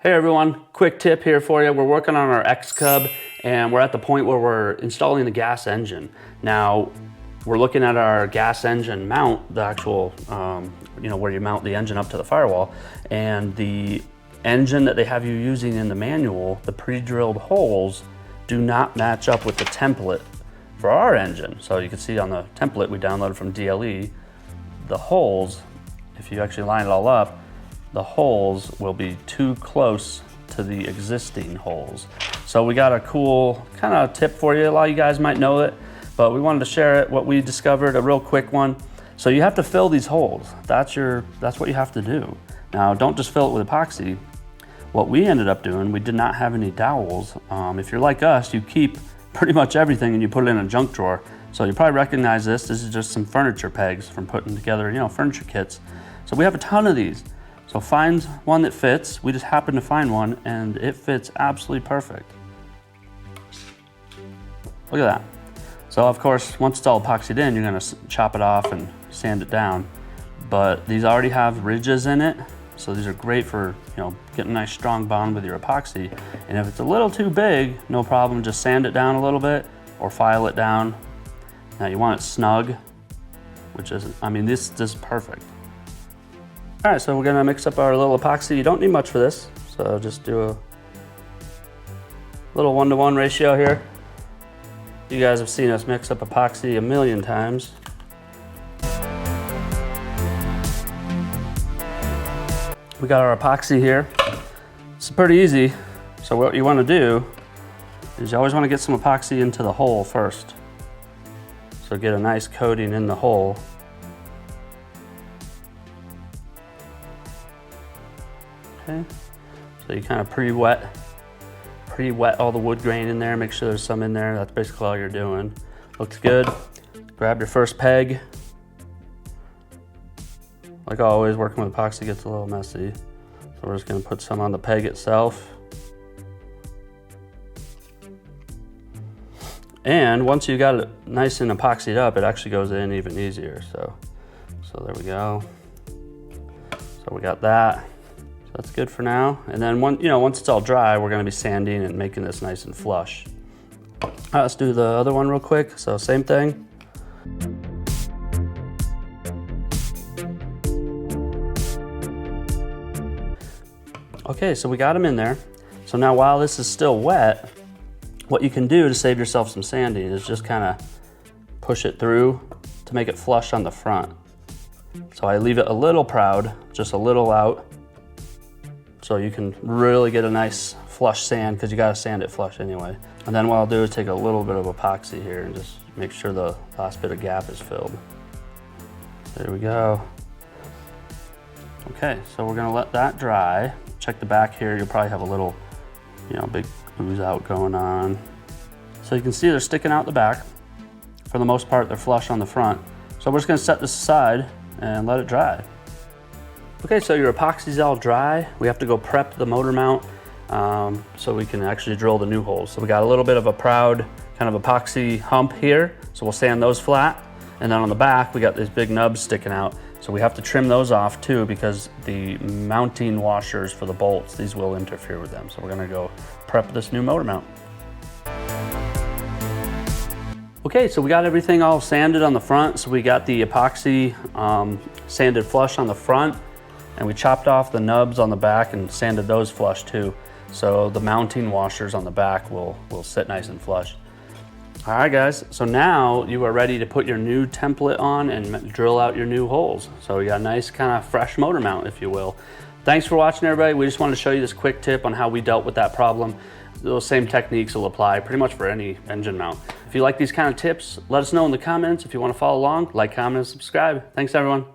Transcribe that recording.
Hey everyone, quick tip here for you. We're working on our X-Cub and we're at the point where we're installing the gas engine. Now, we're looking at our gas engine mount, the actual, where you mount the engine up to the firewall, and the engine that they have you using in the manual, the pre-drilled holes do not match up with the template for our engine. So you can see on the template we downloaded from DLE, the holes, if you actually line it all up, the holes will be too close to the existing holes. So we got a cool kind of tip for you. A lot of you guys might know it, but we wanted to share it, what we discovered, a real quick one. So you have to fill these holes. That's what you have to do. Now, don't just fill it with epoxy. What we ended up doing, we did not have any dowels. If you're like us, you keep pretty much everything and you put it in a junk drawer. So you probably recognize this. This is just some furniture pegs from putting together, furniture kits. So we have a ton of these. So find one that fits. We just happened to find one and it fits absolutely perfect. Look at that. So of course, once it's all epoxied in, you're gonna chop it off and sand it down. But these already have ridges in it. So these are great for, getting a nice strong bond with your epoxy. And if it's a little too big, no problem, just sand it down a little bit or file it down. Now you want it snug, which is, this is perfect. All right, so we're gonna mix up our little epoxy. You don't need much for this, so just do a little 1-to-1 ratio here. You guys have seen us mix up epoxy a million times. We got our epoxy here. It's pretty easy. So what you wanna do is you always wanna get some epoxy into the hole first. So get a nice coating in the hole. Okay, so you kind of pre-wet all the wood grain in there, make sure there's some in there. That's basically all you're doing. Looks good. Grab your first peg. Like always, working with epoxy gets a little messy. So we're just gonna put some on the peg itself. And once you got it nice and epoxied up, it actually goes in even easier. So there we go. So we got that. That's good for now. And then once it's all dry, we're gonna be sanding and making this nice and flush. All right, let's do the other one real quick. So same thing. Okay, so we got them in there. So now while this is still wet, what you can do to save yourself some sanding is just kind of push it through to make it flush on the front. So I leave it a little proud, just a little out, so you can really get a nice flush sand, because you gotta sand it flush anyway. And then what I'll do is take a little bit of epoxy here and just make sure the last bit of gap is filled. There we go. Okay, so we're gonna let that dry. Check the back here, you'll probably have a little, big ooze out going on. So you can see they're sticking out the back. For the most part, they're flush on the front. So we're just gonna set this aside and let it dry. Okay, so your epoxy's all dry. We have to go prep the motor mount so we can actually drill the new holes. So we got a little bit of a proud kind of epoxy hump here. So we'll sand those flat. And then on the back, we got these big nubs sticking out. So we have to trim those off too, because the mounting washers for the bolts, these will interfere with them. So we're gonna go prep this new motor mount. Okay, so we got everything all sanded on the front. So we got the epoxy sanded flush on the front, and we chopped off the nubs on the back and sanded those flush too. So the mounting washers on the back will sit nice and flush. All right guys, so now you are ready to put your new template on and drill out your new holes. So we got a nice kind of fresh motor mount, if you will. Thanks for watching everybody. We just wanted to show you this quick tip on how we dealt with that problem. Those same techniques will apply pretty much for any engine mount. If you like these kind of tips, let us know in the comments. If you want to follow along, like, comment, and subscribe. Thanks everyone.